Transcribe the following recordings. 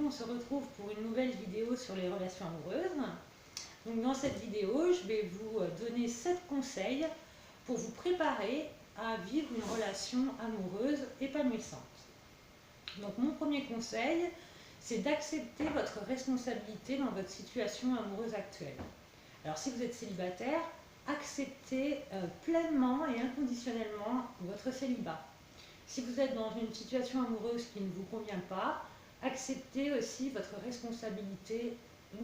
on se retrouve pour une nouvelle vidéo sur les relations amoureuses. Donc dans cette vidéo, je vais vous donner 7 conseils pour vous préparer à vivre une relation amoureuse épanouissante. Donc mon premier conseil, c'est d'accepter votre responsabilité dans votre situation amoureuse actuelle. Alors si vous êtes célibataire, acceptez pleinement et inconditionnellement votre célibat. Si vous êtes dans une situation amoureuse qui ne vous convient pas, acceptez aussi votre responsabilité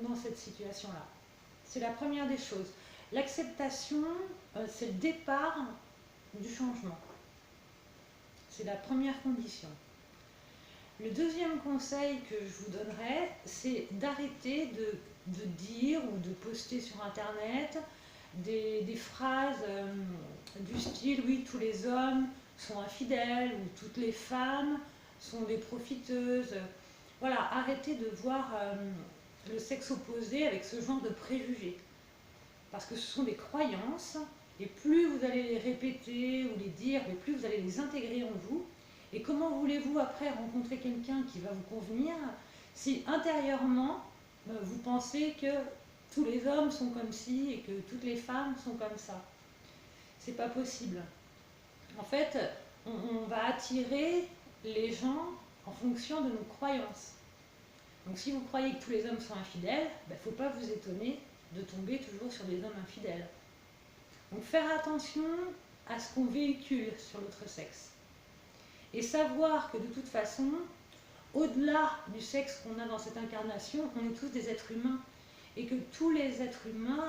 dans cette situation-là. C'est la première des choses. L'acceptation, c'est le départ du changement. C'est la première condition. Le deuxième conseil que je vous donnerai, c'est d'arrêter de dire ou de poster sur Internet des phrases du style « oui, tous les hommes sont infidèles » ou « toutes les femmes sont des profiteuses ». Voilà, arrêtez de voir le sexe opposé avec ce genre de préjugés. Parce que ce sont des croyances, et plus vous allez les répéter ou les dire, et plus vous allez les intégrer en vous. Et comment voulez-vous après rencontrer quelqu'un qui va vous convenir si intérieurement vous pensez que tous les hommes sont comme ci et que toutes les femmes sont comme ça? C'est pas possible. En fait, on va attirer les gens en fonction de nos croyances. Donc si vous croyez que tous les hommes sont infidèles, il ne faut pas vous étonner de tomber toujours sur des hommes infidèles. Donc faire attention à ce qu'on véhicule sur l'autre sexe. Et savoir que de toute façon, au-delà du sexe qu'on a dans cette incarnation, on est tous des êtres humains. Et que tous les êtres humains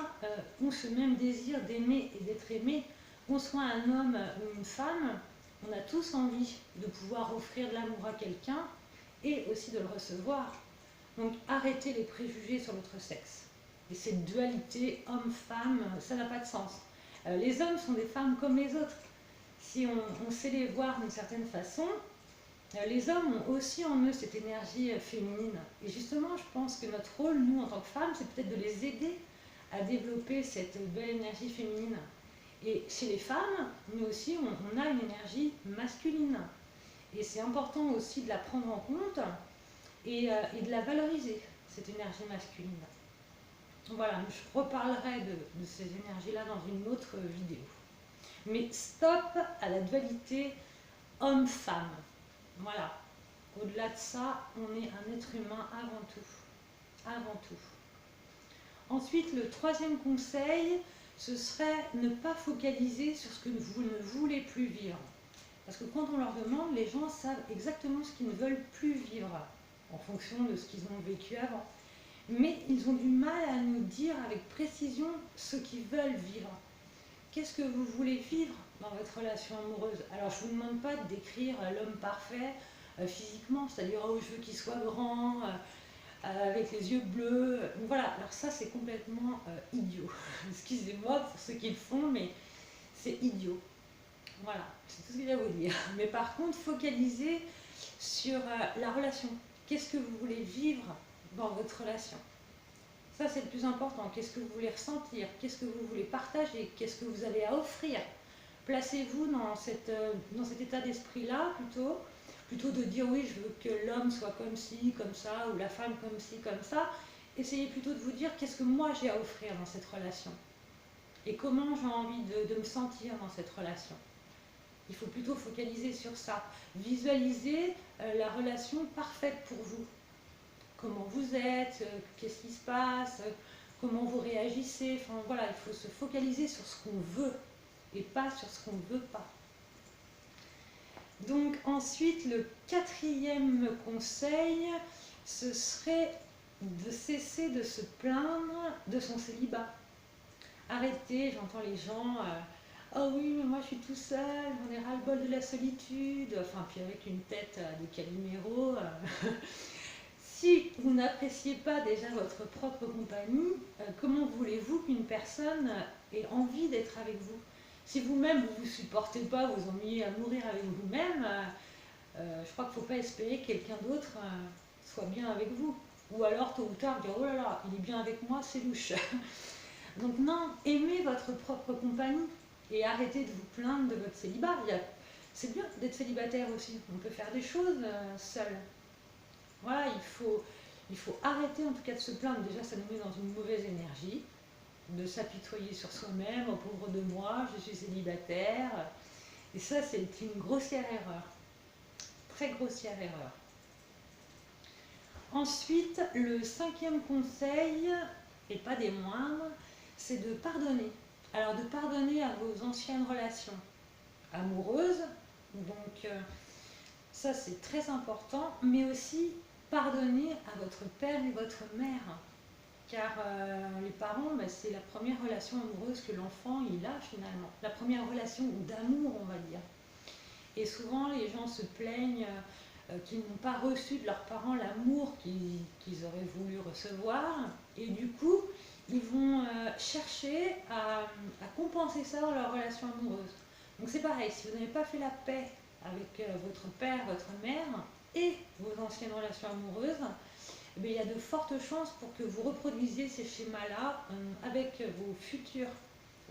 ont ce même désir d'aimer et d'être aimés. Qu'on soit un homme ou une femme, on a tous envie de pouvoir offrir de l'amour à quelqu'un et aussi de le recevoir. Donc arrêtez les préjugés sur l'autre sexe. Et cette dualité homme-femme, ça n'a pas de sens. Les hommes sont des femmes comme les autres. Si on sait les voir d'une certaine façon, les hommes ont aussi en eux cette énergie féminine. Et justement, je pense que notre rôle, nous, en tant que femmes, c'est peut-être de les aider à développer cette belle énergie féminine. Et chez les femmes, nous aussi, on a une énergie masculine. Et c'est important aussi de la prendre en compte et de la valoriser, cette énergie masculine. Voilà, je reparlerai de ces énergies-là dans une autre vidéo. Mais stop à la dualité homme-femme. Voilà. Au-delà de ça, on est un être humain avant tout. Avant tout. Ensuite, le troisième conseil, ce serait ne pas focaliser sur ce que vous ne voulez plus vivre. Parce que quand on leur demande, les gens savent exactement ce qu'ils ne veulent plus vivre, en fonction de ce qu'ils ont vécu avant. Mais ils ont du mal à nous dire avec précision ce qu'ils veulent vivre. Qu'est-ce que vous voulez vivre dans votre relation amoureuse? Alors je ne vous demande pas de décrire l'homme parfait physiquement, c'est-à-dire oh, je veux qu'il soit grand, avec les yeux bleus. Voilà, alors ça c'est complètement idiot. Excusez-moi pour ceux qui le font, mais c'est idiot. Voilà, c'est tout ce que j'ai à vous dire. Mais par contre, focalisez sur la relation. Qu'est-ce que vous voulez vivre dans votre relation? Ça, c'est le plus important. Qu'est-ce que vous voulez ressentir? Qu'est-ce que vous voulez partager? Qu'est-ce que vous avez à offrir? Placez-vous dans cet état d'esprit-là, plutôt de dire oui, je veux que l'homme soit comme ci, comme ça, ou la femme comme ci, comme ça. Essayez plutôt de vous dire qu'est-ce que moi j'ai à offrir dans cette relation? Et comment j'ai envie de me sentir dans cette relation? Il faut plutôt focaliser sur ça. Visualisez la relation parfaite pour vous. Comment vous êtes, qu'est-ce qui se passe, comment vous réagissez. Enfin voilà, il faut se focaliser sur ce qu'on veut et pas sur ce qu'on ne veut pas. Donc ensuite, le quatrième conseil, ce serait de cesser de se plaindre de son célibat. Arrêtez, j'entends les gens... oh oui, mais moi je suis tout seul, j'en ai ras-le-bol de la solitude, enfin, puis avec une tête de Calimero. Si vous n'appréciez pas déjà votre propre compagnie, comment voulez-vous qu'une personne ait envie d'être avec vous? Si vous-même vous ne vous supportez pas, vous ennuyez à mourir avec vous-même, je crois qu'il ne faut pas espérer que quelqu'un d'autre soit bien avec vous. Ou alors, tôt ou tard, dire oh là là, il est bien avec moi, c'est louche. Donc non, aimez votre propre compagnie et arrêtez de vous plaindre de votre célibat. C'est bien d'être célibataire aussi, on peut faire des choses seul. Voilà, il faut Il faut arrêter en tout cas de se plaindre, déjà ça nous met dans une mauvaise énergie, de s'apitoyer sur soi-même, oh pauvre de moi, je suis célibataire. Et ça c'est une grossière erreur, très grossière erreur. Ensuite, le cinquième conseil, et pas des moindres, c'est de pardonner. Alors de pardonner à vos anciennes relations amoureuses, donc ça c'est très important, mais aussi pardonner à votre père et votre mère, car les parents, c'est la première relation amoureuse que l'enfant il a finalement, la première relation d'amour on va dire. Et souvent les gens se plaignent qu'ils n'ont pas reçu de leurs parents l'amour qu'ils auraient voulu recevoir, et du coup ils vont chercher à compenser ça dans leur relation amoureuse. Donc c'est pareil, si vous n'avez pas fait la paix avec votre père, votre mère et vos anciennes relations amoureuses, eh bien, il y a de fortes chances pour que vous reproduisiez ces schémas-là avec vos futures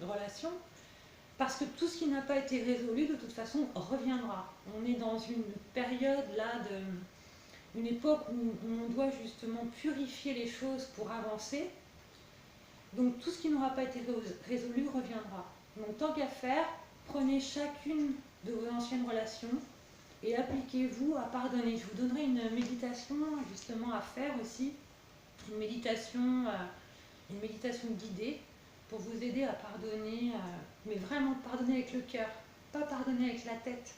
relations, parce que tout ce qui n'a pas été résolu de toute façon reviendra. On est dans une période là, une époque où on doit justement purifier les choses pour avancer. Donc tout ce qui n'aura pas été résolu reviendra. Donc tant qu'à faire, prenez chacune de vos anciennes relations et appliquez-vous à pardonner. Je vous donnerai une méditation justement à faire aussi, une méditation guidée pour vous aider à pardonner, mais vraiment pardonner avec le cœur, pas pardonner avec la tête.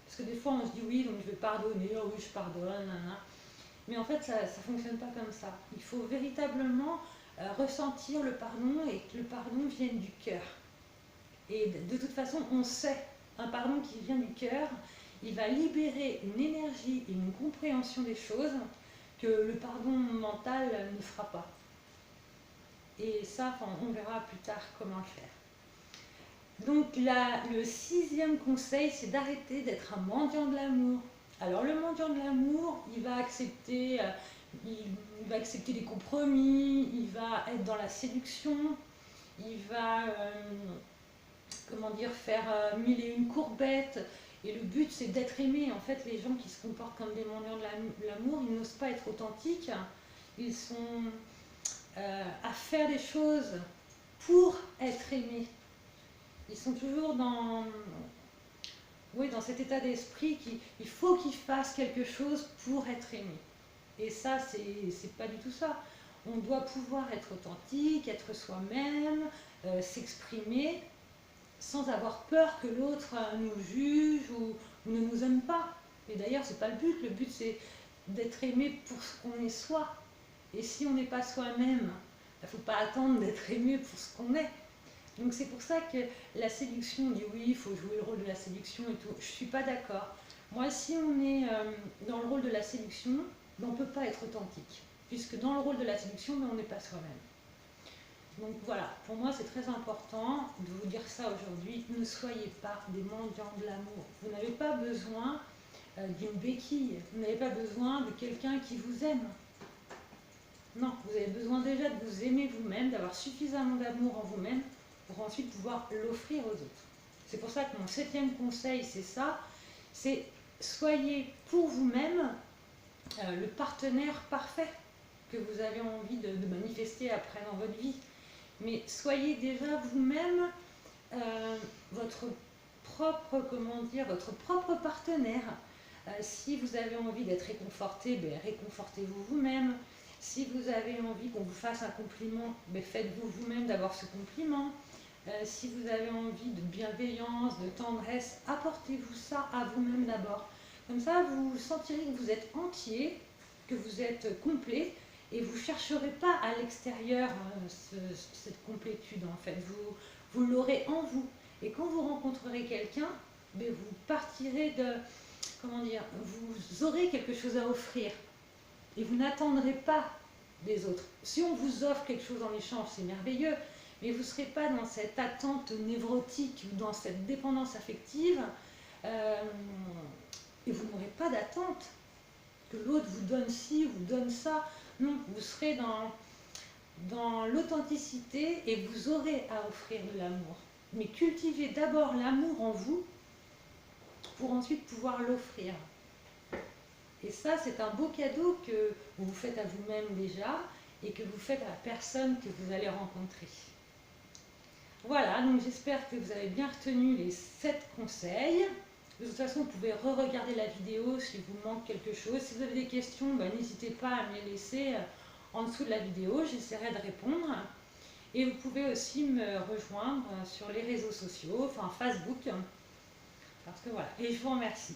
Parce que des fois on se dit oui, donc je vais pardonner, oh oui je pardonne, nanana. Mais en fait ça ne fonctionne pas comme ça. Il faut véritablement ressentir le pardon et que le pardon vienne du cœur. Et de toute façon on sait, un pardon qui vient du cœur, il va libérer une énergie et une compréhension des choses que le pardon mental ne fera pas. Et ça, on verra plus tard comment le faire. Donc le sixième conseil, c'est d'arrêter d'être un mendiant de l'amour. Alors le mendiant de l'amour, il va accepter les compromis, il va être dans la séduction, il va faire mille et une courbettes. Et le but, c'est d'être aimé. En fait, les gens qui se comportent comme des mendiants de l'amour, ils n'osent pas être authentiques. Ils sont à faire des choses pour être aimés. Ils sont toujours dans cet état d'esprit qu'il faut qu'ils fassent quelque chose pour être aimés. Et ça, c'est pas du tout ça. On doit pouvoir être authentique, être soi-même, s'exprimer sans avoir peur que l'autre nous juge ou ne nous aime pas. Et d'ailleurs, c'est pas le but. Le but, c'est d'être aimé pour ce qu'on est soi. Et si on n'est pas soi-même, il ne faut pas attendre d'être aimé pour ce qu'on est. Donc c'est pour ça que la séduction, on dit oui, il faut jouer le rôle de la séduction et tout. Je ne suis pas d'accord. Moi, si on est dans le rôle de la séduction, on ne peut pas être authentique. Puisque dans le rôle de la séduction, on n'est pas soi-même. Donc voilà, pour moi c'est très important de vous dire ça aujourd'hui. Ne soyez pas des mendiants de l'amour. Vous n'avez pas besoin d'une béquille. Vous n'avez pas besoin de quelqu'un qui vous aime. Non, vous avez besoin déjà de vous aimer vous-même, d'avoir suffisamment d'amour en vous-même pour ensuite pouvoir l'offrir aux autres. C'est pour ça que mon septième conseil, c'est ça, c'est soyez pour vous-même le partenaire parfait que vous avez envie de manifester après dans votre vie. Mais soyez déjà vous-même votre propre partenaire. Si vous avez envie d'être réconforté, réconfortez-vous vous-même. Si vous avez envie qu'on vous fasse un compliment, faites-vous vous-même d'abord ce compliment. Si vous avez envie de bienveillance, de tendresse, apportez-vous ça à vous-même d'abord. Comme ça, vous sentirez que vous êtes entier, que vous êtes complet, et vous ne chercherez pas à l'extérieur cette complétude en fait. Vous l'aurez en vous. Et quand vous rencontrerez quelqu'un, vous partirez vous aurez quelque chose à offrir. Et vous n'attendrez pas des autres. Si on vous offre quelque chose en échange, c'est merveilleux, mais vous ne serez pas dans cette attente névrotique ou dans cette dépendance affective, et vous n'aurez pas d'attente que l'autre vous donne ci, vous donne ça. Non, vous serez dans l'authenticité et vous aurez à offrir de l'amour. Mais cultivez d'abord l'amour en vous pour ensuite pouvoir l'offrir. Et ça, c'est un beau cadeau que vous vous faites à vous-même déjà et que vous faites à la personne que vous allez rencontrer. Voilà, donc j'espère que vous avez bien retenu les 7 conseils. De toute façon, vous pouvez re-regarder la vidéo si vous manque quelque chose. Si vous avez des questions, n'hésitez pas à me les laisser en dessous de la vidéo, j'essaierai de répondre. Et vous pouvez aussi me rejoindre sur les réseaux sociaux, enfin Facebook. Parce que voilà, et je vous remercie.